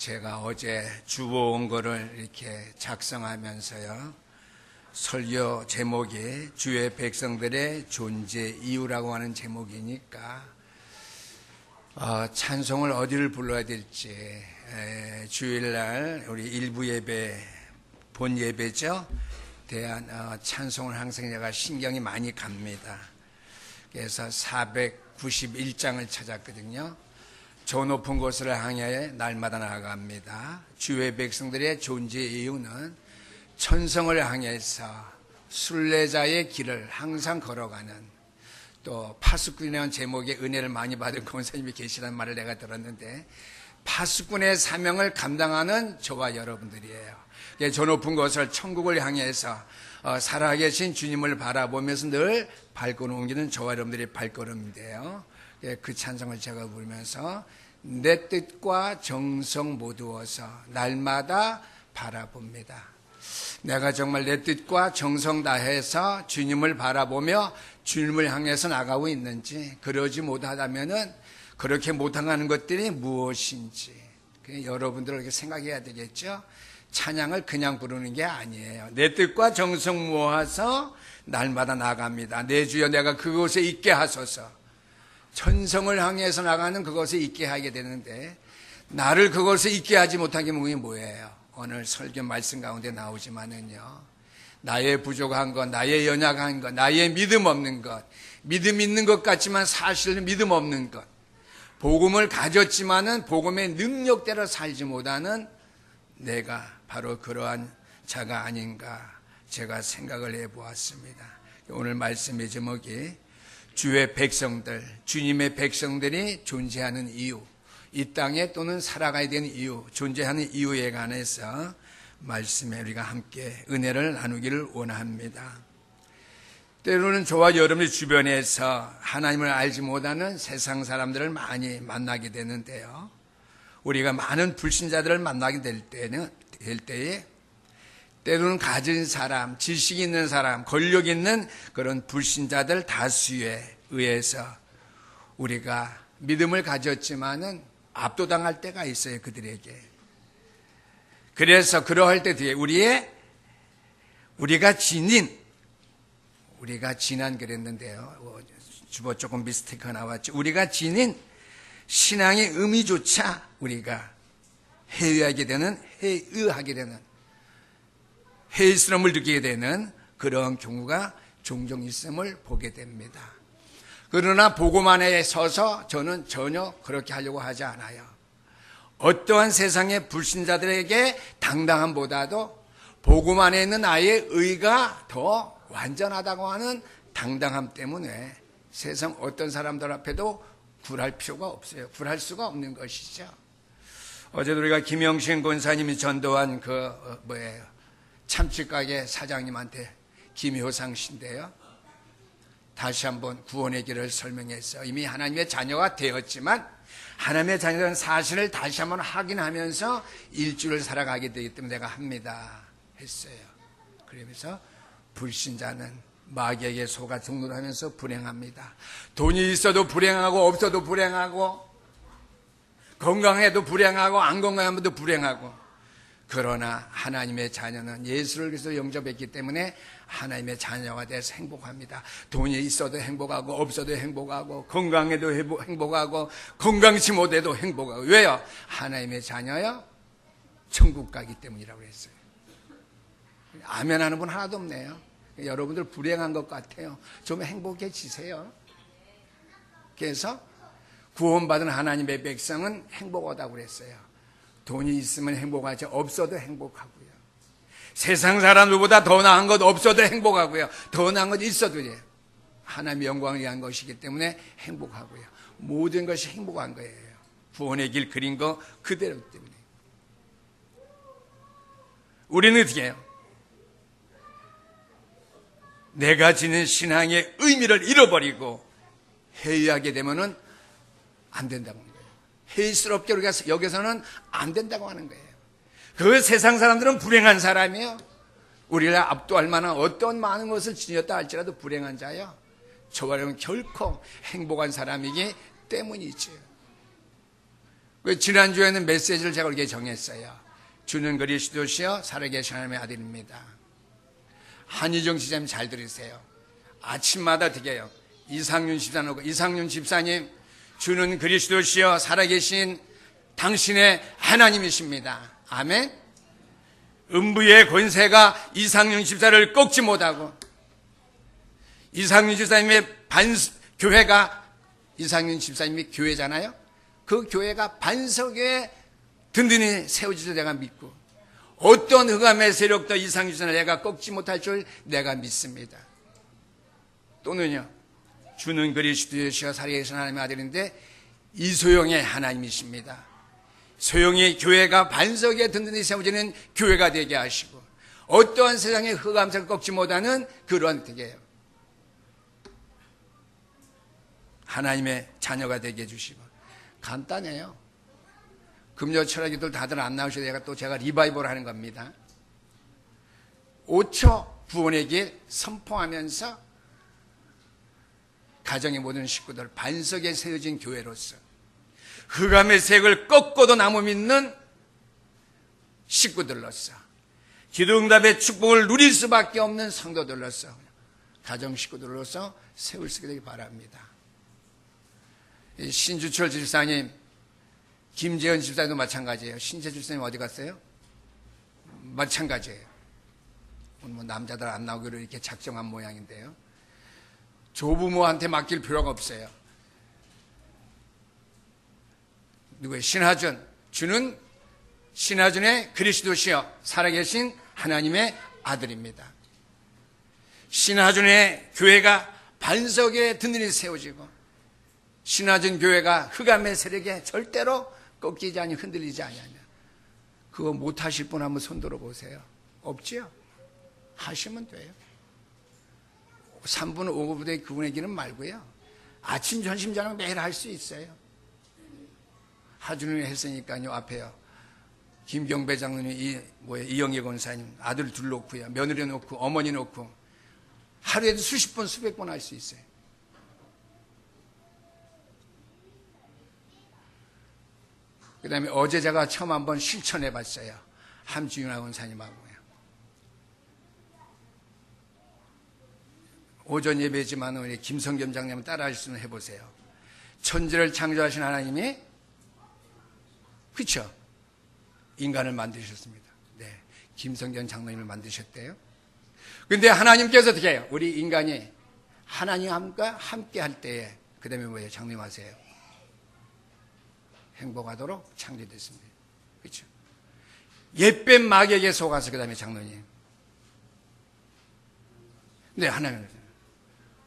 제가 어제 주워 온 거를 이렇게 작성하면서요, 설교 제목이 주의 백성들의 존재 이유라고 하는 제목이니까 찬송을 어디를 불러야 될지, 주일날 우리 일부 예배, 본 예배죠, 대한 찬송을 항상 제가 신경이 많이 갑니다. 그래서 491장을 찾았거든요. 저 높은 곳을 향해 날마다 나아갑니다. 주의 백성들의 존재 이유는 천성을 향해서 순례자의 길을 항상 걸어가는, 또 파수꾼이라는 제목의 은혜를 많이 받은 권사님이 계시다는 말을 내가 들었는데, 파수꾼의 사명을 감당하는 저와 여러분들이에요. 저 높은 곳을, 천국을 향해서 살아계신 주님을 바라보면서 늘 발걸음 옮기는 저와 여러분들의 발걸음인데요, 그 찬송을 제가 부르면서 내 뜻과 정성 모두어서 날마다 바라봅니다. 내가 정말 내 뜻과 정성 다해서 주님을 바라보며 주님을 향해서 나가고 있는지, 그러지 못하다면은 그렇게 못하는 것들이 무엇인지 여러분들 이렇게 생각해야 되겠죠. 찬양을 그냥 부르는 게 아니에요. 내 뜻과 정성 모아서 날마다 나갑니다. 내 주여 내가 그곳에 있게 하소서. 천성을 향해서 나가는 그것에 있게 하게 되는데, 나를 그것에 있게 하지 못한 게 뭐예요? 오늘 설교 말씀 가운데 나오지만은요, 나의 부족한 것, 나의 연약한 것, 나의 믿음 없는 것, 믿음 있는 것 같지만 사실은 믿음 없는 것, 복음을 가졌지만은 복음의 능력대로 살지 못하는 내가 바로 그러한 자가 아닌가 제가 생각을 해보았습니다. 오늘 말씀의 제목이 주의 백성들, 주님의 백성들이 존재하는 이유, 이 땅에 또는 살아가야 되는 이유, 존재하는 이유에 관해서 말씀에 우리가 함께 은혜를 나누기를 원합니다. 때로는 저와 여러분의 주변에서 하나님을 알지 못하는 세상 사람들을 많이 만나게 되는데요, 우리가 많은 불신자들을 만나게 될 때에 때로는 가진 사람, 지식 있는 사람, 권력 있는 그런 불신자들 다수에 의해서 우리가 믿음을 가졌지만은 압도당할 때가 있어요, 그들에게. 그래서 그러할 때 뒤에 우리가 지난 그랬는데요, 주보 조금 미스테이크가 나왔죠. 우리가 지닌 신앙의 의미조차 우리가 회의하게 되는, 회의스러움을 느끼게 되는 그런 경우가 종종 있음을 보게 됩니다. 그러나 복음 안에 서서 저는 전혀 그렇게 하려고 하지 않아요. 어떠한 세상의 불신자들에게 당당함보다도 복음 안에 있는 나의 의가 더 완전하다고 하는 당당함 때문에 세상 어떤 사람들 앞에도 굴할 필요가 없어요. 굴할 수가 없는 것이죠. 어제도 우리가 김영신 권사님이 전도한 참치가게 사장님한테, 김효상 씨인데요, 다시 한번 구원의 길을 설명했어요. 이미 하나님의 자녀가 되었지만 하나님의 자녀라는 사실을 다시 한번 확인하면서 일주를 살아가게 되기 때문에 내가 합니다 했어요. 그러면서 불신자는 마귀에게 속아 종노하면서 불행합니다. 돈이 있어도 불행하고 없어도 불행하고, 건강해도 불행하고 안 건강하면도 불행하고, 그러나 하나님의 자녀는 예수를 그리스도 영접했기 때문에 하나님의 자녀가 돼서 행복합니다. 돈이 있어도 행복하고 없어도 행복하고 건강해도 행복하고 건강치 못해도 행복하고. 왜요? 하나님의 자녀요, 천국 가기 때문이라고 했어요. 아멘 하는 분 하나도 없네요. 여러분들 불행한 것 같아요. 좀 행복해지세요. 그래서 구원받은 하나님의 백성은 행복하다고 그랬어요. 돈이 있으면 행복하죠. 없어도 행복하고요. 세상 사람들보다 더 나은 것 없어도 행복하고요. 더 나은 것 있어도 하나님의 영광을 위한 것이기 때문에 행복하고요. 모든 것이 행복한 거예요. 구원의 길 그린 거 그대로 때문에. 우리는 어떻게 해요? 내가 지닌 신앙의 의미를 잃어버리고 회의하게 되면은 안 된다고 하는 거예요. 회의스럽게 우리가 여기서는 안 된다고 하는 거예요. 그 세상 사람들은 불행한 사람이에요. 우리를 압도할 만한 어떤 많은 것을 지녔다 할지라도 불행한 자요, 저와 여러분 결코 행복한 사람이기 때문이죠. 지난주에는 메시지를 제가 이렇게 정했어요. 주는 그리스도시요 살아계신 하나님의 아들입니다. 한희정 집사님 잘 들으세요. 아침마다 드려요. 이상윤 집사님 오고, 이상윤 집사님, 주는 그리스도시요 살아계신 당신의 하나님이십니다. 아멘. 음부의 권세가 이상윤 집사를 꺾지 못하고, 이상윤 집사님의 교회가, 이상윤 집사님이 교회잖아요. 그 교회가 반석에 든든히 세워지서 내가 믿고, 어떤 흑암의 세력도 이상윤 집사를 내가 꺾지 못할 줄 내가 믿습니다. 또는요, 주는 그리스도시여 살아계신 하나님의 아들인데 이소영의 하나님이십니다. 소영의 교회가 반석에 든든히 세워지는 교회가 되게 하시고, 어떠한 세상의 흑암색을 꺾지 못하는 그러한 되게요. 하나님의 자녀가 되게 해주시고. 간단해요. 금요 철학이들 다들 안 나오셔도 제가 리바이벌 하는 겁니다. 5초 구원의 길 선포하면서 가정의 모든 식구들 반석에 세워진 교회로서 흑암의 색을 꺾고도 나무 믿는 식구들로서 기도응답의 축복을 누릴 수밖에 없는 성도들로서 가정 식구들로서 세울 수 있게 되기 바랍니다. 신주철 집사님, 김재현 집사님도 마찬가지예요. 신재 집사님 어디 갔어요? 마찬가지예요. 오늘 뭐 남자들 안 나오기로 이렇게 작정한 모양인데요. 조부모한테 맡길 필요가 없어요. 누구예요? 신하준. 주는 신하준의 그리스도시여 살아계신 하나님의 아들입니다. 신하준의 교회가 반석에 든든히 세워지고, 신하준 교회가 흑암의 세력에 절대로 꺾이지 아니 흔들리지 아니하냐. 그거 못하실 분 한번 손 들어보세요. 없지요? 하시면 돼요. 3분 5분의 그분의 길은 말고요. 아침 점심 저녁 매일 할 수 있어요. 하준을 했으니까요. 앞에요. 김경배 장로님, 이영애 권사님 아들 둘 놓고요. 며느리 놓고 어머니 놓고 하루에도 수십 번 수백 번 할 수 있어요. 그 다음에 어제 제가 처음 한번 실천해 봤어요. 함지윤아 권사님하고요. 오전 예배지만 우리 김성겸 장님은 따라 하시면 해보세요. 천지를 창조하신 하나님이, 그쵸? 인간을 만드셨습니다. 네. 김성겸 장로님을 만드셨대요. 근데 하나님께서 어떻게 해요? 우리 인간이 하나님과 함께 할 때에, 그 다음에 뭐예요? 장로님 하세요. 행복하도록 창조됐습니다. 그렇죠? 옛뱀 마귀에게 속아서 그 다음에 장로님. 네, 하나님.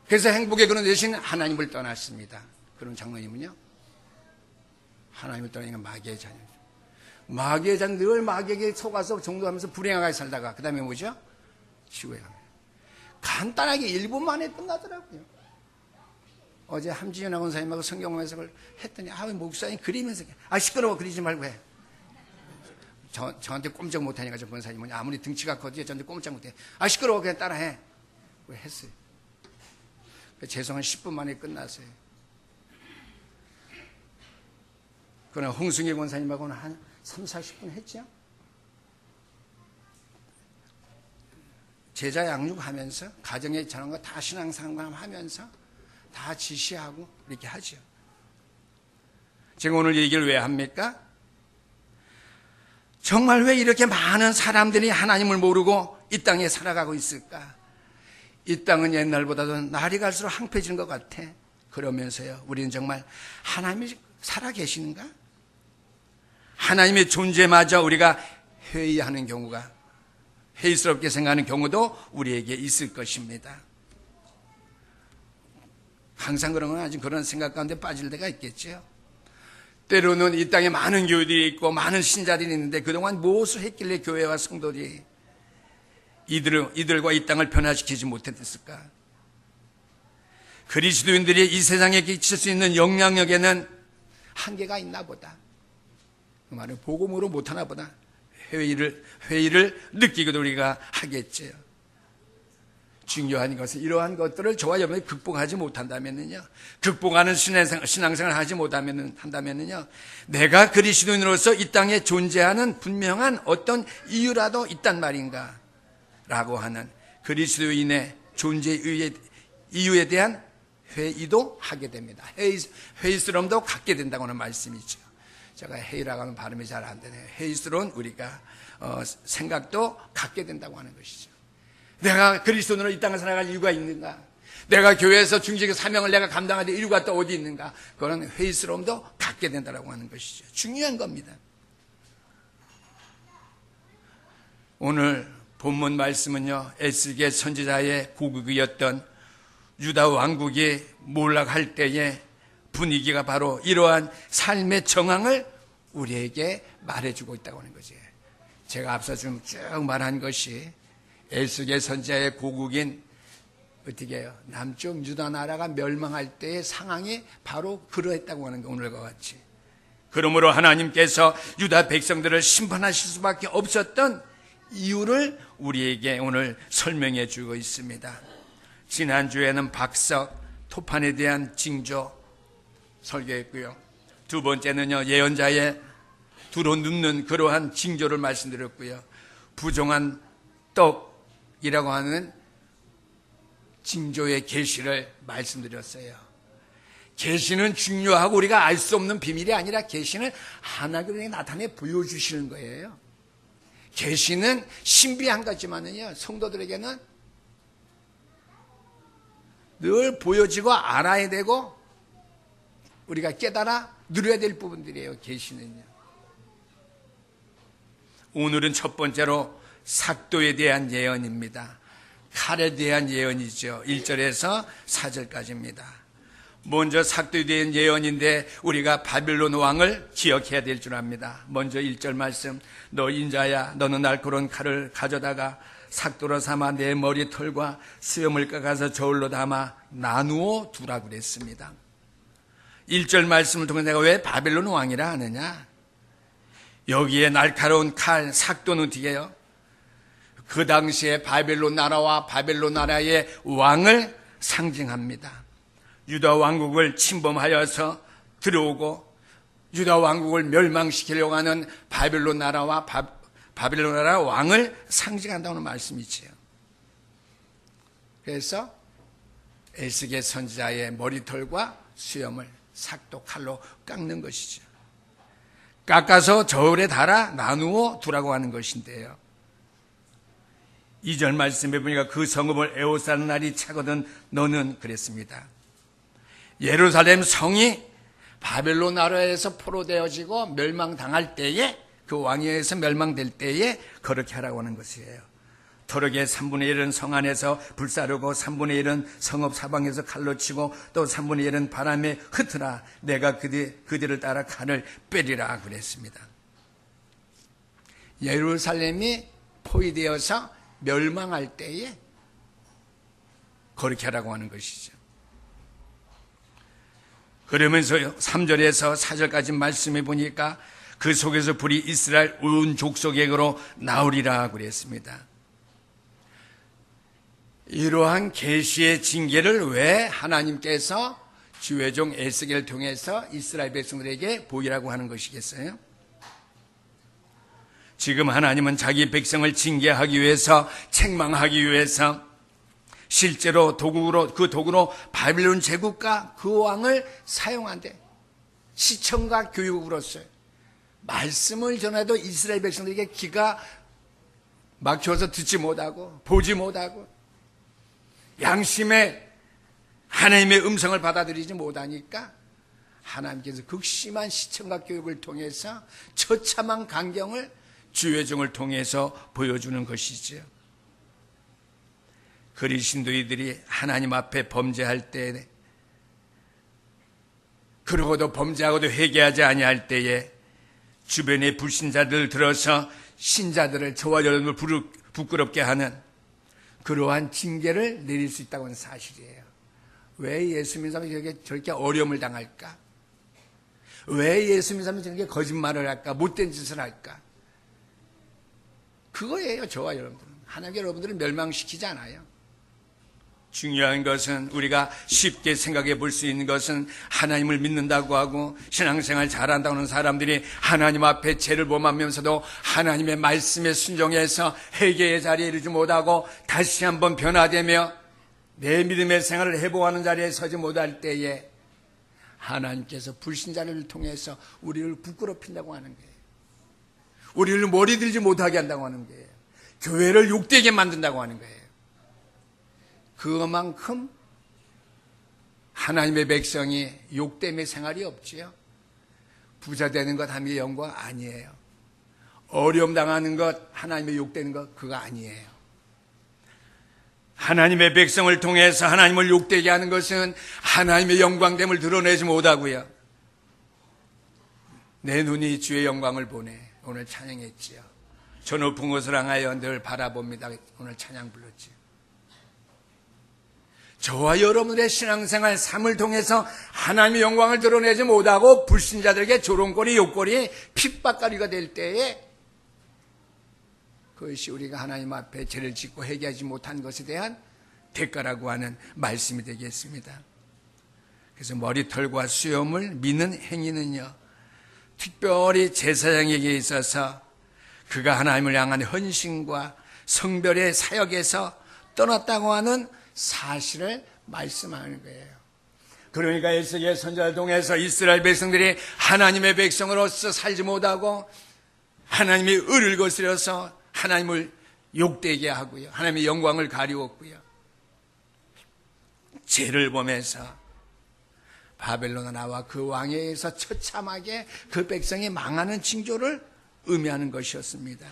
그래서 행복의 근원 대신 하나님을 떠났습니다. 그런 장로님은요, 하나님을 떠나니까 마귀의 자녀죠. 마귀의 자녀, 늘 마귀에게 속아서 종도하면서 불행하게 살다가 그 다음에 뭐죠? 지구에 갑니다. 간단하게 1분 만에 끝나더라고요. 어제 함지윤 권사님하고 성경 해석을 했더니, 목사님 그리면서, 시끄러워, 그리지 말고 해. 저한테 꼼짝 못하니까 저 권사님은 아무리 등치가 커도 저한테 꼼짝 못해. 시끄러워, 그냥 따라해. 왜 했어요? 죄송한 10분 만에 끝났어요. 그러나 홍승희 권사님하고는 한 3, 40분 했죠? 제자 양육하면서, 가정의 전환과 다 신앙상담하면서 다 지시하고 이렇게 하죠. 제가 오늘 얘기를 왜 합니까? 정말 왜 이렇게 많은 사람들이 하나님을 모르고 이 땅에 살아가고 있을까? 이 땅은 옛날보다도 날이 갈수록 황폐해지는 것 같아. 그러면서요, 우리는 정말 하나님이 살아계시는가? 하나님의 존재마저 우리가 회의하는 경우가, 회의스럽게 생각하는 경우도 우리에게 있을 것입니다. 항상 그런 건 아직 그런 생각 가운데 빠질 때가 있겠죠. 때로는 이 땅에 많은 교회들이 있고 많은 신자들이 있는데 그동안 무엇을 했길래 교회와 성도들이 이들과 이 땅을 변화시키지 못했을까? 그리스도인들이 이 세상에 끼칠 수 있는 영향력에는 한계가 있나 보다. 그 말은 복음으로 못하나 보다. 회의를 느끼고도 우리가 하겠죠. 중요한 것은 이러한 것들을 저와 여러분이 극복하지 못한다면요, 극복하는 신앙생활을 하지 한다면요, 내가 그리스도인으로서 이 땅에 존재하는 분명한 어떤 이유라도 있단 말인가 라고 하는 그리스도인의 존재 이유에 대한 회의도 하게 됩니다. 회의스러움도 갖게 된다고 하는 말씀이죠. 제가 회의라고 하는 발음이 잘 안 되네요. 회의스러운 우리가 생각도 갖게 된다고 하는 것이죠. 내가 그리스도인으로 이 땅을 살아갈 이유가 있는가? 내가 교회에서 중직의 사명을 내가 감당할 이유가 또 어디 있는가? 그런 회의스러움도 갖게 된다고 하는 것이죠. 중요한 겁니다. 오늘 본문 말씀은요, 에스겔 선지자의 고국이었던 유다 왕국이 몰락할 때의 분위기가 바로 이러한 삶의 정황을 우리에게 말해주고 있다고 하는 거죠. 제가 앞서 쭉 말한 것이 에스겔 선지자의 고국인 어떻게 해요? 남쪽 유다 나라가 멸망할 때의 상황이 바로 그러했다고 하는 게 오늘과 같이. 그러므로 하나님께서 유다 백성들을 심판하실 수밖에 없었던 이유를 우리에게 오늘 설명해 주고 있습니다. 지난주에는 박석, 토판에 대한 징조 설교했고요. 두 번째는요, 예언자의 두로 눕는 그러한 징조를 말씀드렸고요. 부정한 떡이라고 하는 징조의 계시를 말씀드렸어요. 계시는 중요하고 우리가 알 수 없는 비밀이 아니라 계시는 하나님이 나타내 보여주시는 거예요. 계시는 신비한 거지만은요, 성도들에게는 늘 보여지고 알아야 되고 우리가 깨달아 누려야 될 부분들이에요. 계시는요. 오늘은 첫 번째로 삭도에 대한 예언입니다. 칼에 대한 예언이죠. 1절에서 4절까지입니다. 먼저 삭도에 대한 예언인데 우리가 바빌론 왕을 기억해야 될 줄 압니다. 먼저 1절 말씀, 너 인자야, 너는 날카로운 칼을 가져다가 삭도로 삼아 내 머리털과 수염을 깎아서 저울로 담아 나누어 두라 그랬습니다. 1절 말씀을 통해 내가 왜 바빌론 왕이라 하느냐? 여기에 날카로운 칼, 삭도는 어떻게 해요? 그 당시에 바벨론 나라와 바벨론 나라의 왕을 상징합니다. 유다 왕국을 침범하여서 들어오고 유다 왕국을 멸망시키려고 하는 바벨론 나라와 바벨론 나라 왕을 상징한다는 말씀이지요. 그래서 에스겔 선지자의 머리털과 수염을 삭도 칼로 깎는 것이죠. 깎아서 저울에 달아 나누어 두라고 하는 것인데요. 2절 말씀해 보니까 그 성읍을 에워싸는 날이 차거든 너는 그랬습니다. 예루살렘 성이 바벨론 나라에서 포로되어지고 멸망당할 때에, 그 왕에 의해서 멸망될 때에 그렇게 하라고 하는 것이에요. 도력의 3분의 1은 성 안에서 불사르고 3분의 1은 성읍 사방에서 칼로 치고 또 3분의 1은 바람에 흩으라. 내가 그들을 따라 칼을 빼리라 그랬습니다. 예루살렘이 포위되어서 멸망할 때에 그렇게 하라고 하는 것이죠. 그러면서 3절에서 4절까지 말씀해 보니까 그 속에서 불이 이스라엘 온 족속에게로 나오리라 그랬습니다. 이러한 계시의 징계를 왜 하나님께서 주의 종 에스겔을 통해서 이스라엘 백성들에게 보이라고 하는 것이겠어요? 지금 하나님은 자기 백성을 징계하기 위해서, 책망하기 위해서 실제로 그 도구로 바빌론 제국과 그 왕을 사용한대. 시청과 교육으로서 말씀을 전해도 이스라엘 백성들에게 귀가 막혀서 듣지 못하고 보지 못하고 양심의 하나님의 음성을 받아들이지 못하니까 하나님께서 극심한 시청과 교육을 통해서 처참한 광경을 주의 종을 통해서 보여주는 것이죠. 그리스도인들이 하나님 앞에 범죄할 때, 그러고도 범죄하고도 회개하지 아니할 때에 주변의 불신자들을 들어서 신자들을, 저와 여러분을 부끄럽게 하는 그러한 징계를 내릴 수 있다고 하는 사실이에요. 왜 예수 믿는 사람이 저렇게 어려움을 당할까? 왜 예수 믿는 사람이 저렇게 거짓말을 할까? 못된 짓을 할까? 그거예요. 저와 여러분들은. 하나님께 여러분들을 멸망시키지 않아요. 중요한 것은 우리가 쉽게 생각해 볼 수 있는 것은 하나님을 믿는다고 하고 신앙생활 잘한다고 하는 사람들이 하나님 앞에 죄를 범하면서도 하나님의 말씀에 순종해서 회개의 자리에 이르지 못하고 다시 한번 변화되며 내 믿음의 생활을 회복하는 자리에 서지 못할 때에 하나님께서 불신자를 통해서 우리를 부끄럽힌다고 하는 거예요. 우리를 머리 들지 못하게 한다고 하는 거예요. 교회를 욕되게 만든다고 하는 거예요. 그만큼 하나님의 백성이 욕됨의 생활이 없지요. 부자 되는 것 하나님의 영광 아니에요. 어려움 당하는 것, 하나님의 욕되는 것, 그거 아니에요. 하나님의 백성을 통해서 하나님을 욕되게 하는 것은 하나님의 영광됨을 드러내지 못하고요. 내 눈이 주의 영광을 보네. 오늘 찬양했지요. 저 높은 곳을 향하여 늘 바라봅니다. 오늘 찬양 불렀지요. 저와 여러분들의 신앙생활 삶을 통해서 하나님의 영광을 드러내지 못하고 불신자들에게 조롱거리, 욕거리, 핍박거리가 될 때에 그것이 우리가 하나님 앞에 죄를 짓고 회개하지 못한 것에 대한 대가라고 하는 말씀이 되겠습니다. 그래서 머리털과 수염을 미는 행위는요, 특별히 제사장에게 있어서 그가 하나님을 향한 헌신과 성별의 사역에서 떠났다고 하는 사실을 말씀하는 거예요. 그러니까 에스겔 선지자를 통해서 이스라엘 백성들이 하나님의 백성으로서 살지 못하고 하나님의 의를 거스려서 하나님을 욕되게 하고요, 하나님의 영광을 가리웠고요, 죄를 범해서 바벨론에 나와 그 왕에 의해서 처참하게 그 백성이 망하는 징조를 의미하는 것이었습니다.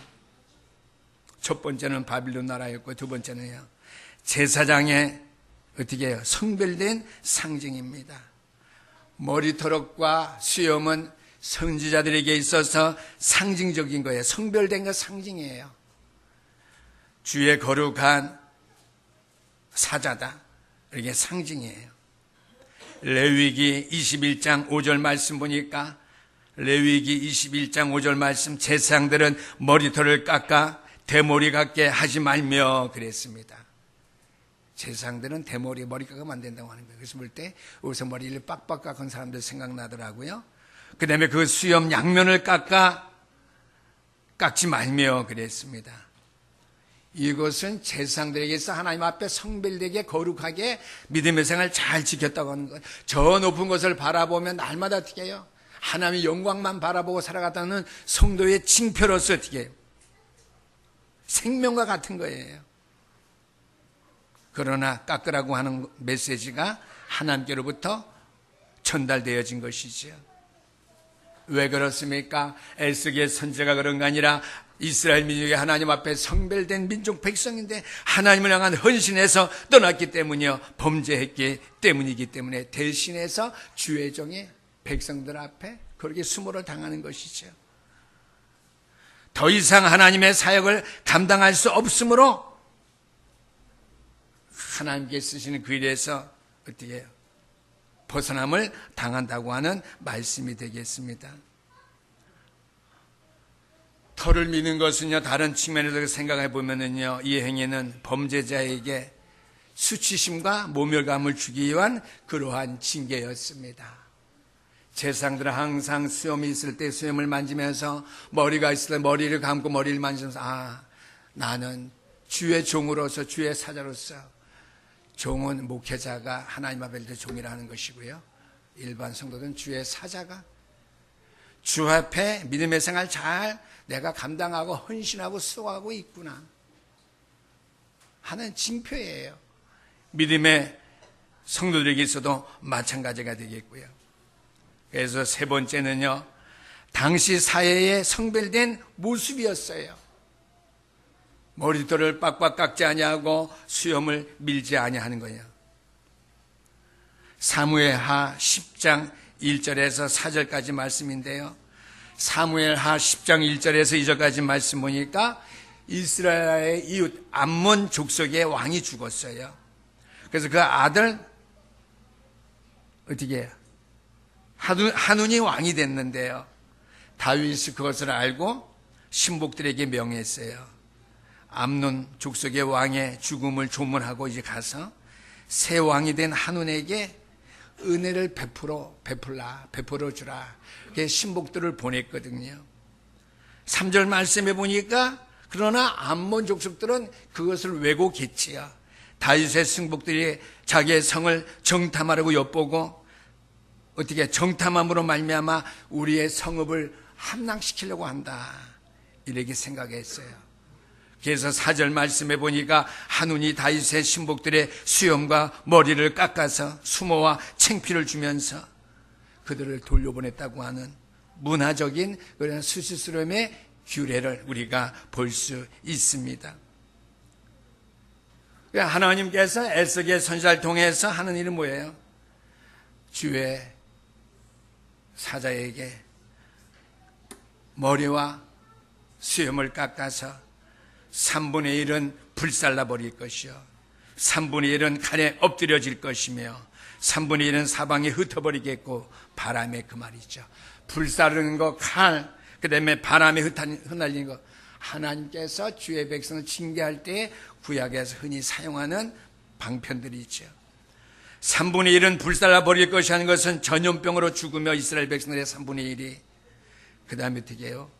첫 번째는 바빌론 나라였고, 두 번째는요, 제사장의 어떻게 해요? 성별된 상징입니다. 머리털과 수염은 선지자들에게 있어서 상징적인 거예요. 성별된 것 상징이에요. 주의 거룩한 사자다, 이게 상징이에요. 레위기 21장 5절 말씀 보니까, 레위기 21장 5절 말씀, 제사장들은 머리털을 깎아 대머리 같게 하지 말며 그랬습니다. 제사장들은 대머리, 머리 깎으면 안 된다고 하는 거예요. 그래서 볼 때 여기서 머리를 빡빡 깎은 사람들 생각나더라고요. 그 다음에 그 수염 양면을 깎지 말며 그랬습니다. 이것은 제사장들에게서 하나님 앞에 성별되게 거룩하게 믿음의 생활을 잘 지켰다고 하는 거예요. 저 높은 것을 바라보면 날마다 어떻게 해요? 하나님의 영광만 바라보고 살아갔다는 성도의 징표로서 어떻게 해요? 생명과 같은 거예요. 그러나 깎으라고 하는 메시지가 하나님께로부터 전달되어진 것이죠. 왜 그렇습니까? 에스겔 선지자가 그런 게 아니라 이스라엘 민족이 하나님 앞에 성별된 민족 백성인데 하나님을 향한 헌신에서 떠났기 때문이요, 범죄했기 때문이기 때문에 대신해서 주의 종이 백성들 앞에 그렇게 수모를 당하는 것이죠. 더 이상 하나님의 사역을 감당할 수 없으므로 하나님께 쓰시는 그 일에서 어떻게 해요? 벗어남을 당한다고 하는 말씀이 되겠습니다. 털을 미는 것은요, 다른 측면에서 생각해 보면은요, 이 행위는 범죄자에게 수치심과 모멸감을 주기 위한 그러한 징계였습니다. 제사장들은 항상 수염이 있을 때 수염을 만지면서, 머리가 있을 때 머리를 감고 머리를 만지면서, 나는 주의 종으로서, 주의 사자로서, 종은 목회자가 하나님 앞에 될 종이라는 것이고요, 일반 성도들은 주의 사자가 주 앞에 믿음의 생활 잘 내가 감당하고 헌신하고 수고하고 있구나 하는 징표예요. 믿음의 성도들에게 있어도 마찬가지가 되겠고요. 그래서 세 번째는요, 당시 사회의 성별된 모습이었어요. 머리털을 빡빡 깎지 아니하고 수염을 밀지 아니하는 거예요. 사무엘하 10장 1절에서 4절까지 말씀인데요, 사무엘하 10장 1절에서 2절까지 말씀 보니까 이스라엘의 이웃 암몬 족속의 왕이 죽었어요. 그래서 그 아들 어떻게 해요? 한운이 왕이 됐는데요, 다윗이 그것을 알고 신복들에게 명했어요. 암논 족속의 왕의 죽음을 조문하고 이제 가서 새 왕이 된 한운에게 은혜를 베풀어 주라. 그게 신복들을 보냈거든요. 3절 말씀해 보니까 그러나 암몬 족속들은 그것을 왜곡했지요. 다윗의 승복들이 자기의 성을 정탐하려고 엿보고 어떻게 정탐함으로 말미암아 우리의 성읍을 함락시키려고 한다, 이렇게 생각했어요. 그래서 4절 말씀해 보니까 한운이 다윗의 신복들의 수염과 머리를 깎아서 수모와 창피를 주면서 그들을 돌려보냈다고 하는 문화적인 그런 수치스러움의 규례를 우리가 볼 수 있습니다. 하나님께서 에스겔 선지자를 통해서 하는 일은 뭐예요? 주의 사자에게 머리와 수염을 깎아서 3분의 1은 불살라 버릴 것이요, 3분의 1은 칼에 엎드려질 것이며 3분의 1은 사방에 흩어버리겠고, 바람에, 그 말이죠. 불사르는 거, 칼, 그 다음에 바람에 흩날리는 거, 하나님께서 주의 백성을 징계할 때 구약에서 흔히 사용하는 방편들이 있죠. 3분의 1은 불살라 버릴 것이 하는 것은 전염병으로 죽으며 이스라엘 백성들의 3분의 1이 그 다음에 어떻게 해요?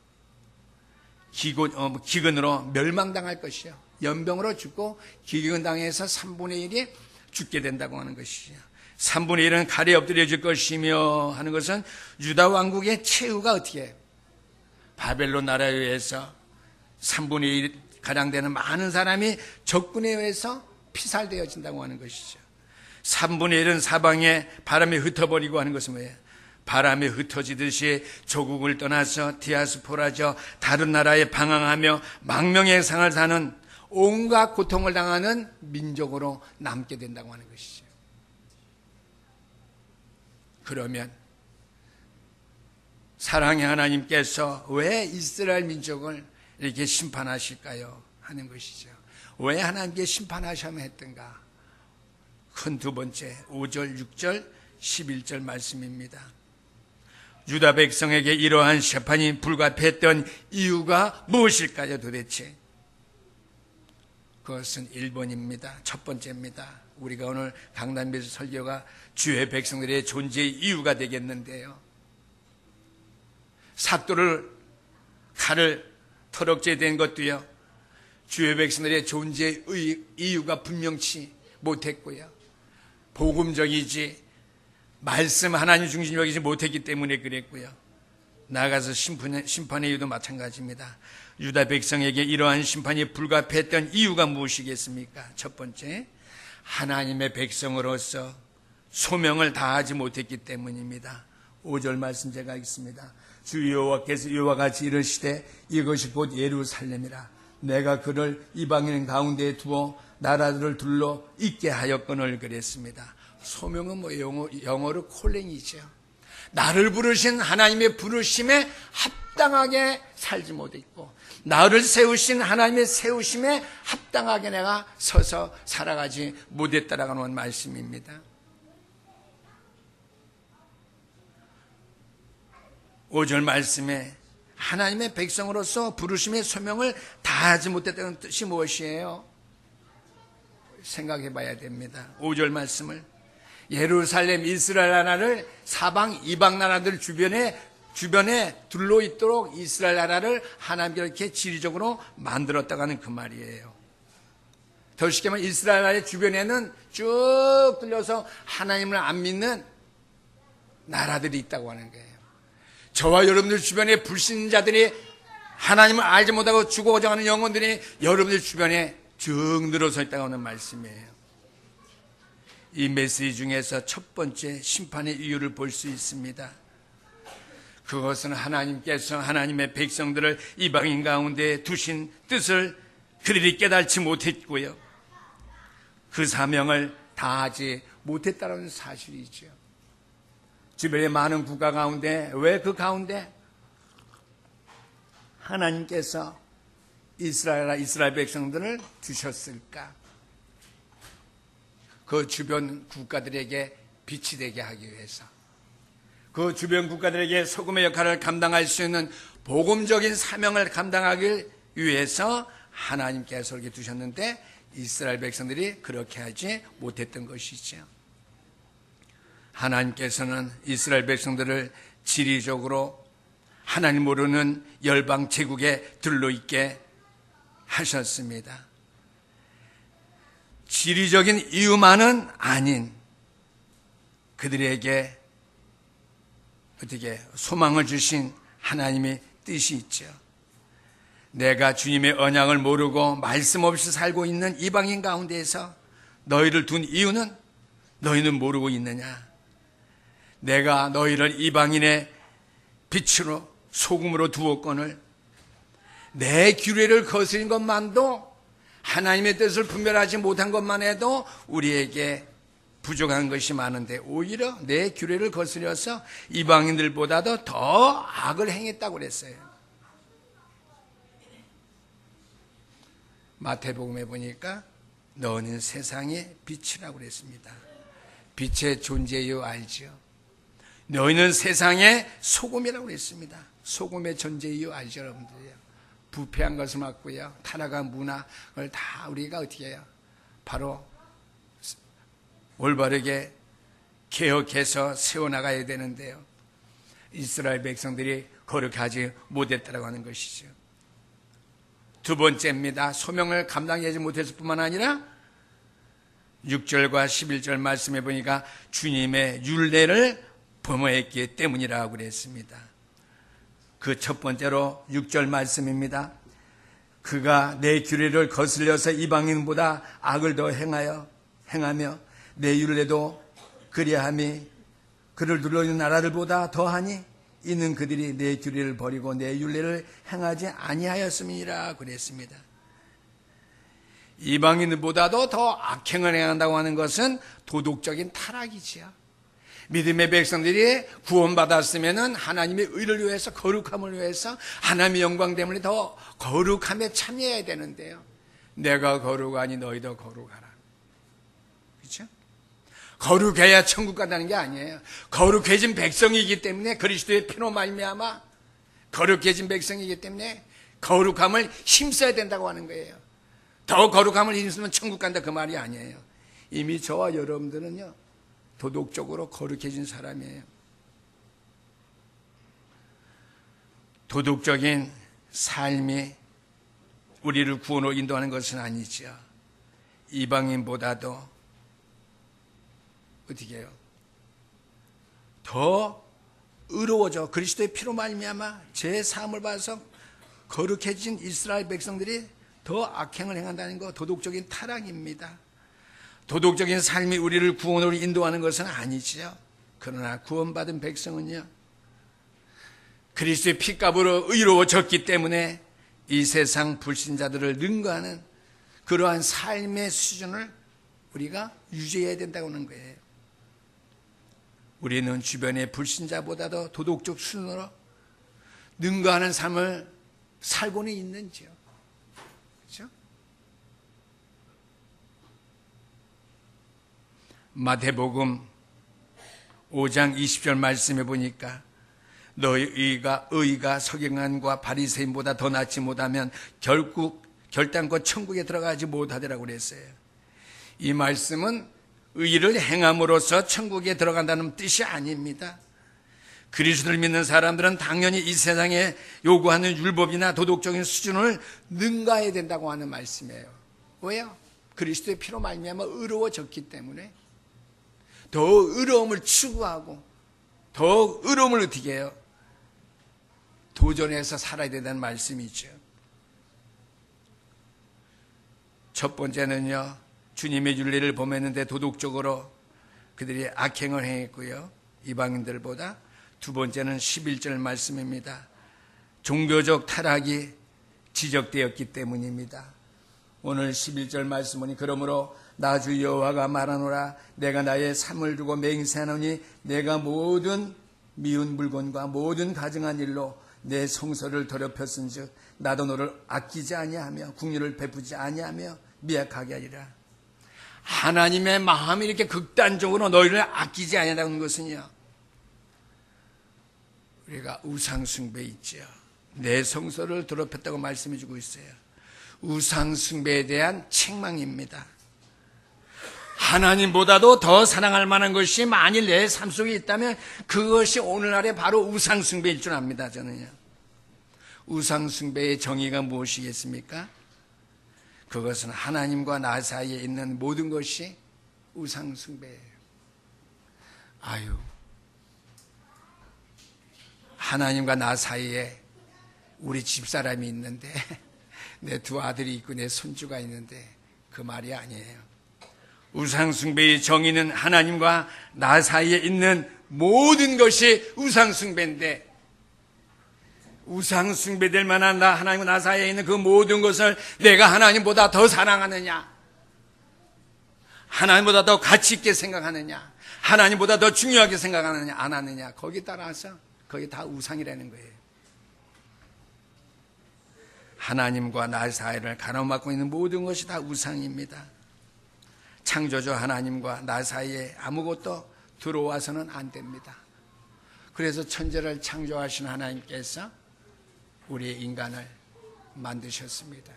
기근으로 멸망당할 것이요, 연병으로 죽고 기근당해서 3분의 1이 죽게 된다고 하는 것이죠. 3분의 1은 칼에 엎드려질 것이며 하는 것은 유다 왕국의 최후가 어떻게 해요? 바벨론 나라에 의해서 3분의 1 가량 되는 많은 사람이 적군에 의해서 피살되어진다고 하는 것이죠. 3분의 1은 사방에 바람에 흩어버리고 하는 것은 뭐예요? 바람에 흩어지듯이 조국을 떠나서 디아스포라죠, 다른 나라에 방황하며 망명의 상을 사는 온갖 고통을 당하는 민족으로 남게 된다고 하는 것이죠. 그러면 사랑의 하나님께서 왜 이스라엘 민족을 이렇게 심판하실까요? 하는 것이죠. 왜 하나님께 심판하셔야 했던가? 큰 두 번째 5절, 6절, 11절 말씀입니다. 유다 백성에게 이러한 심판이 불가피했던 이유가 무엇일까요, 도대체? 그것은 1번입니다. 첫 번째입니다. 우리가 오늘 강단에서 설교가 주의 백성들의 존재의 이유가 되겠는데요. 삭도를, 칼을 터럭지에 된 것도요, 주의 백성들의 존재의 이유가 분명치 못했고요, 복음적이지 말씀 하나님 중심적이지 못했기 때문에 그랬고요. 나아가서 심판의 이유도 마찬가지입니다. 유다 백성에게 이러한 심판이 불가피했던 이유가 무엇이겠습니까? 첫 번째, 하나님의 백성으로서 소명을 다하지 못했기 때문입니다. 5절 말씀 제가 읽습니다. 주 여호와께서 이와 같이 이르시되 이것이 곧 예루살렘이라. 내가 그를 이방인 가운데에 두어 나라들을 둘러 있게 하였거늘 그랬습니다. 소명은 뭐 영어로 콜링이죠. 나를 부르신 하나님의 부르심에 합당하게 살지 못했고, 나를 세우신 하나님의 세우심에 합당하게 내가 서서 살아가지 못했다라는 말씀입니다. 5절 말씀에 하나님의 백성으로서 부르심의 소명을 다하지 못했다는 뜻이 무엇이에요? 생각해 봐야 됩니다. 5절 말씀을, 예루살렘 이스라엘 나라를 사방 이방 나라들 주변에 둘러있도록 이스라엘 나라를 하나님께서 이렇게 지리적으로 만들었다고 하는 그 말이에요. 더 쉽게 말하면 이스라엘 나라의 주변에는 쭉 둘러서 하나님을 안 믿는 나라들이 있다고 하는 거예요. 저와 여러분들 주변에 불신자들이, 하나님을 알지 못하고 죽어가자 하는 영혼들이 여러분들 주변에 쭉 늘어서 있다고 하는 말씀이에요. 이 메시지 중에서 첫 번째 심판의 이유를 볼 수 있습니다. 그것은 하나님께서 하나님의 백성들을 이방인 가운데 두신 뜻을 그들이 깨달지 못했고요, 그 사명을 다하지 못했다는 사실이죠. 주변의 많은 국가 가운데, 왜 그 가운데 하나님께서 이스라엘 백성들을 두셨을까? 그 주변 국가들에게 빛이 되게 하기 위해서, 그 주변 국가들에게 소금의 역할을 감당할 수 있는 복음적인 사명을 감당하기 위해서 하나님께서 이렇게 두셨는데, 이스라엘 백성들이 그렇게 하지 못했던 것이죠. 하나님께서는 이스라엘 백성들을 지리적으로 하나님 모르는 열방 제국에 들러있게 하셨습니다. 지리적인 이유만은 아닌 그들에게 어떻게 소망을 주신 하나님의 뜻이 있죠. 내가 주님의 언약을 모르고 말씀 없이 살고 있는 이방인 가운데에서 너희를 둔 이유는 너희는 모르고 있느냐? 내가 너희를 이방인의 빛으로 소금으로 두었거늘 내 규례를 거스린 것만도 하나님의 뜻을 분별하지 못한 것만 해도 우리에게 부족한 것이 많은데 오히려 내 규례를 거스려서 이방인들보다도 더 악을 행했다고 그랬어요. 마태복음에 보니까 너는 세상의 빛이라고 그랬습니다. 빛의 존재 이유 알죠? 너희는 세상의 소금이라고 그랬습니다. 소금의 존재 이유 알죠, 여러분들이요? 부패한 것을 막고요, 타락한 문화를 다 우리가 어떻게 해요? 바로 올바르게 개혁해서 세워나가야 되는데요. 이스라엘 백성들이 거룩하지 못했다고 하는 것이죠. 두 번째입니다. 소명을 감당하지 못했을 뿐만 아니라 6절과 11절 말씀해 보니까 주님의 율례를 범했기 때문이라고 그랬습니다. 그 첫 번째로 6절 말씀입니다. 그가 내 규례를 거슬려서 이방인보다 악을 더 행하며 내 율례도 그리함이 그를 둘러있는 나라들보다 더하니 이는 그들이 내 규례를 버리고 내 율례를 행하지 아니하였음이니라 그랬습니다. 이방인보다도 더 악행을 행한다고 하는 것은 도덕적인 타락이지요. 믿음의 백성들이 구원받았으면 하나님의 의를 위해서, 거룩함을 위해서, 하나님의 영광 때문에 더 거룩함에 참여해야 되는데요. 내가 거룩하니 너희도 거룩하라. 그렇죠? 거룩해야 천국 간다는 게 아니에요. 거룩해진 백성이기 때문에, 그리스도의 피로 말미암아 거룩해진 백성이기 때문에 거룩함을 힘써야 된다고 하는 거예요. 더 거룩함을 힘쓰면 천국 간다 그 말이 아니에요. 이미 저와 여러분들은요, 도덕적으로 거룩해진 사람이에요. 도덕적인 삶이 우리를 구원으로 인도하는 것은 아니죠. 이방인보다도 어떻게 해요? 더 의로워져. 그리스도의 피로 말미암아 제 사함을 받아서 거룩해진 이스라엘 백성들이 더 악행을 행한다는 거 도덕적인 타락입니다. 도덕적인 삶이 우리를 구원으로 인도하는 것은 아니지요. 그러나 구원받은 백성은요, 그리스도의 피값으로 의로워졌기 때문에 이 세상 불신자들을 능가하는 그러한 삶의 수준을 우리가 유지해야 된다고 하는 거예요. 우리는 주변의 불신자보다도 도덕적 수준으로 능가하는 삶을 살고는 있는지요. 그렇죠? 마태복음 5장 20절 말씀해 보니까 너희 의가 서기관과 바리새인보다 더 낫지 못하면 결단코 천국에 들어가지 못하리라고 그랬어요. 이 말씀은 의를 행함으로써 천국에 들어간다는 뜻이 아닙니다. 그리스도를 믿는 사람들은 당연히 이 세상에 요구하는 율법이나 도덕적인 수준을 능가해야 된다고 하는 말씀이에요. 왜요? 그리스도의 피로 말미암아 의로워졌기 때문에 더 의로움을 추구하고 더 의로움을 어떻게 해요? 도전해서 살아야 된다는 말씀이죠. 첫 번째는요, 주님의 율례를 범했는데 도덕적으로 그들이 악행을 행했고요, 이방인들보다. 두 번째는 11절 말씀입니다. 종교적 타락이 지적되었기 때문입니다. 오늘 11절 말씀 보니 그러므로 나 주 여호와가 말하노라 내가 나의 삶을 두고 맹세하노니 내가 모든 미운 물건과 모든 가증한 일로 내 성소를 더럽혔은즉 나도 너를 아끼지 아니하며 긍휼을 베푸지 아니하며 미약하게 하리라. 하나님의 마음이 이렇게 극단적으로 너희를 아끼지 아니한다는 것은요, 우리가 우상 숭배 있죠. 내 성소를 더럽혔다고 말씀해 주고 있어요. 우상숭배에 대한 책망입니다. 하나님보다도 더 사랑할 만한 것이 만일 내 삶 속에 있다면 그것이 오늘날의 바로 우상숭배일 줄 압니다. 저는요. 우상숭배의 정의가 무엇이겠습니까? 그것은 하나님과 나 사이에 있는 모든 것이 우상숭배예요. 아유, 하나님과 나 사이에 우리 집사람이 있는데 내 두 아들이 있고 내 손주가 있는데 그 말이 아니에요. 우상숭배의 정의는 하나님과 나 사이에 있는 모든 것이 우상숭배인데, 우상숭배될 만한 하나님과 나 사이에 있는 그 모든 것을 내가 하나님보다 더 사랑하느냐, 하나님보다 더 가치 있게 생각하느냐, 하나님보다 더 중요하게 생각하느냐 안 하느냐, 거기에 따라서 그게 다 우상이라는 거예요. 하나님과 나 사이를 가로막고 있는 모든 것이 다 우상입니다. 창조주 하나님과 나 사이에 아무것도 들어와서는 안 됩니다. 그래서 천지를 창조하신 하나님께서 우리 인간을 만드셨습니다.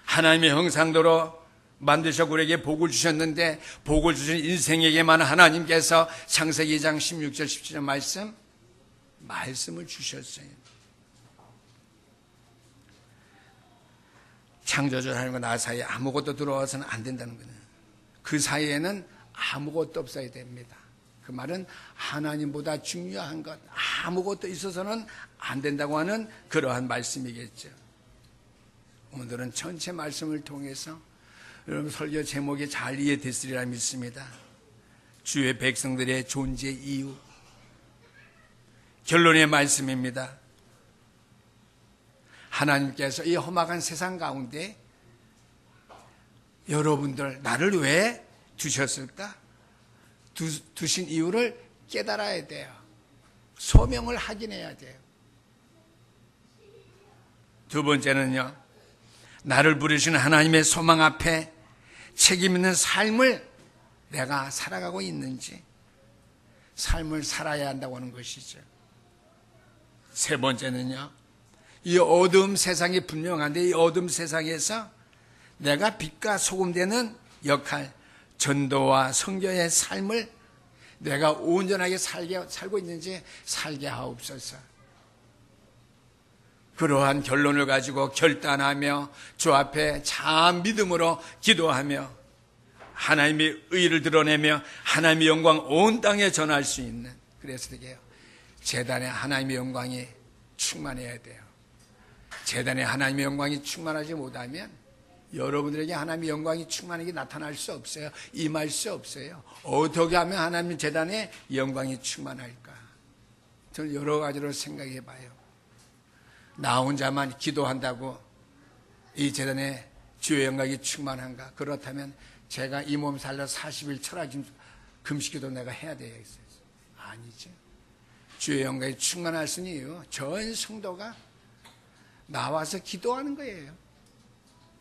하나님의 형상대로 만드셨고 우리에게 복을 주셨는데, 복을 주신 인생에게만 하나님께서 창세기 2장 16절 17절 말씀을 주셨어요. 창조주 하나님과 나 사이에 아무것도 들어와서는 안 된다는 거예요. 그 사이에는 아무것도 없어야 됩니다. 그 말은 하나님보다 중요한 것 아무것도 있어서는 안 된다고 하는 그러한 말씀이겠죠. 오늘은 전체 말씀을 통해서 여러분 설교 제목이 잘 이해됐으리라 믿습니다. 주의 백성들의 존재 이유. 결론의 말씀입니다. 하나님께서 이 험악한 세상 가운데 여러분들 나를 왜 두셨을까? 두신 이유를 깨달아야 돼요. 소명을 확인해야 돼요. 두 번째는요, 나를 부르신 하나님의 소망 앞에 책임 있는 삶을 내가 살아가고 있는지, 삶을 살아야 한다고 하는 것이죠. 세 번째는요, 이 어두움 세상이 분명한데 이 어두움 세상에서 내가 빛과 소금 되는 역할, 전도와 선교의 삶을 내가 온전하게 살고 있는지 살게 하옵소서. 그러한 결론을 가지고 결단하며 주 앞에 참 믿음으로 기도하며 하나님의 의를 드러내며 하나님의 영광 온 땅에 전할 수 있는, 그래서 되게요, 제단에 하나님의 영광이 충만해야 돼요. 제단에 하나님의 영광이 충만하지 못하면 여러분들에게 하나님의 영광이 충만하게 나타날 수 없어요. 임할 수 없어요. 어떻게 하면 하나님 제단에 영광이 충만할까? 저는 여러 가지로 생각해 봐요. 나 혼자만 기도한다고 이 제단에 주의 영광이 충만한가? 그렇다면 제가 이 몸 살려 40일 철학임 금식기도 내가 해야 되겠어요? 아니죠. 주의 영광이 충만할 수 있는 이유, 전 성도가 나와서 기도하는 거예요.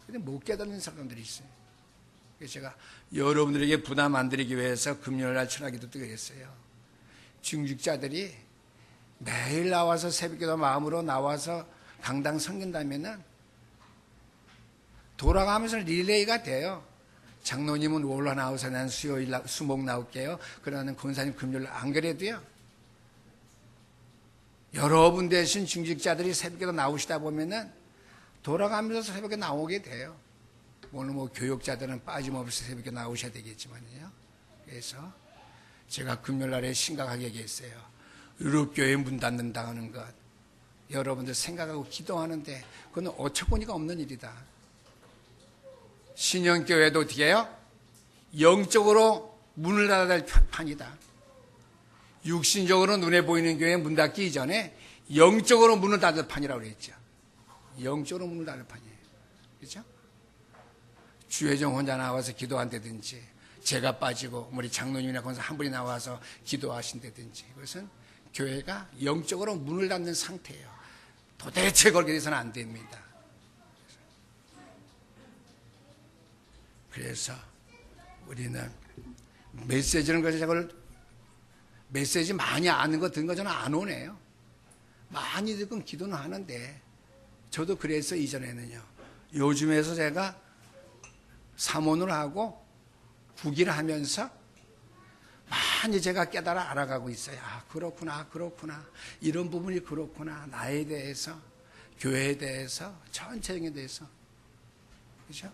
근데 못 깨닫는 사람들이 있어요. 그래서 제가 여러분들에게 부담 안 드리기 위해서 금요일날 철학기도 뜨겠어요. 중직자들이 매일 나와서 새벽기도 마음으로 나와서 강당 섬긴다면은 돌아가면서 릴레이가 돼요. 장로님은 월화 나오서 난 수요일 수목 나올게요. 그러는 권사님 금요일 안 그래도요. 여러분 대신 중직자들이 새벽에 나오시다 보면은 돌아가면서 새벽에 나오게 돼요. 오늘 뭐 교육자들은 빠짐없이 새벽에 나오셔야 되겠지만요. 그래서 제가 금요일날에 심각하게 얘기했어요. 유럽교회 문 닫는다는 것, 여러분들 생각하고 기도하는데 그건 어처구니가 없는 일이다. 신영교회도 어떻게 해요? 영적으로 문을 닫아야 될 판이다. 육신적으로 눈에 보이는 교회 문 닫기 이전에 영적으로 문을 닫을 판이라고 그랬죠. 영적으로 문을 닫을 판이에요. 그렇죠? 주회장 혼자 나와서 기도한다든지, 제가 빠지고 우리 장로님이나 권사 한 분이 나와서 기도하신다든지, 그것은 교회가 영적으로 문을 닫는 상태예요. 도대체 그렇게 돼서는 안 됩니다. 그래서 우리는 메시지는 것을 저걸 메시지 많이 아는 거 듣는 거 저는 안 오네요. 많이 듣고 기도는 하는데 저도 그래서 이전에는요, 요즘에서 제가 사모를 하고 국위를 하면서 많이 제가 깨달아 알아가고 있어요. 아, 그렇구나, 그렇구나. 이런 부분이 그렇구나. 나에 대해서, 교회에 대해서, 전체적인 대해서. 그렇죠?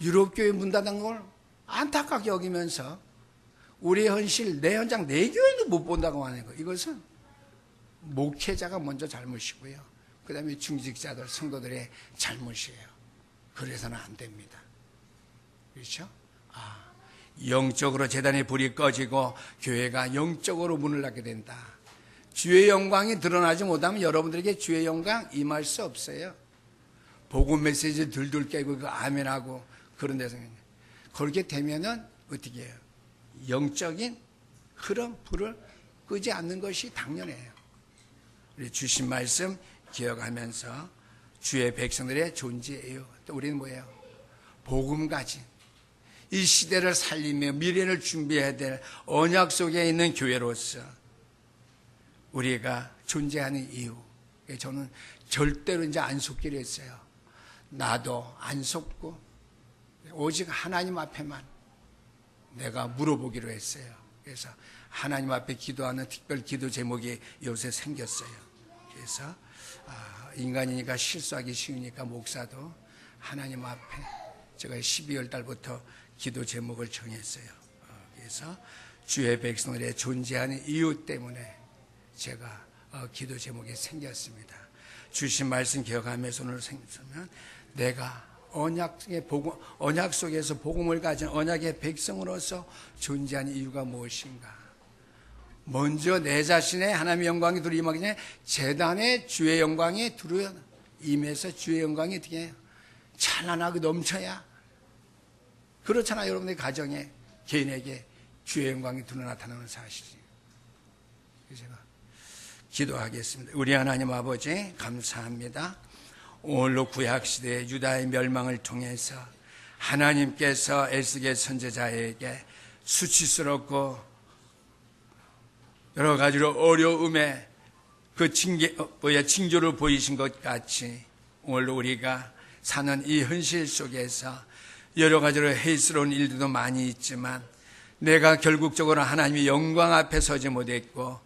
유럽교회 문 닫은 걸 안타깝게 여기면서 우리의 현실, 내 현장, 내 교회도 못 본다고 하는 거. 이것은 목회자가 먼저 잘못이고요. 그 다음에 중직자들, 성도들의 잘못이에요. 그래서는 안 됩니다. 그렇죠? 영적으로 제단의 불이 꺼지고 교회가 영적으로 문을 닫게 된다. 주의 영광이 드러나지 못하면 여러분들에게 주의 영광 임할 수 없어요. 복음 메시지 들들 깨고 그 아멘하고 그런 데서 그렇게 되면은 어떻게 해요? 영적인 흐름, 불을 끄지 않는 것이 당연해요. 우리 주신 말씀 기억하면서 주의 백성들의 존재예요. 또 우리는 뭐예요? 복음 가진 이 시대를 살리며 미래를 준비해야 될 언약 속에 있는 교회로서 우리가 존재하는 이유. 저는 절대로 이제 안 속기로 했어요. 나도 안 속고 오직 하나님 앞에만 내가 물어보기로 했어요. 그래서 하나님 앞에 기도하는 특별 기도 제목이 요새 생겼어요. 그래서 인간이니까 실수하기 쉬우니까 목사도 하나님 앞에 제가 12월 달부터 기도 제목을 정했어요. 그래서 주의 백성들의 존재하는 이유 때문에 제가 기도 제목이 생겼습니다. 주신 말씀 기억하면서 오늘 생각하면 내가 언약 속에서 복음을 가진 언약의 백성으로서 존재하는 이유가 무엇인가? 먼저 내 자신의 하나님의 영광이 두루 임하기 전에 제단에 주의 영광이 두루 임해서 주의 영광이 어떻게 찬란하게 넘쳐야 그렇잖아요. 여러분의 가정에 개인에게 주의 영광이 두루 나타나는 사실이에요. 그래서 제가 기도하겠습니다. 우리 하나님 아버지 감사합니다. 오늘로 구약시대의 유다의 멸망을 통해서 하나님께서 에스겔 선지자에게 수치스럽고 여러 가지로 어려움에 그 징조를 보이신 것 같이 오늘로 우리가 사는 이 현실 속에서 여러 가지로 해스러운 일들도 많이 있지만 내가 결국적으로 하나님의 영광 앞에 서지 못했고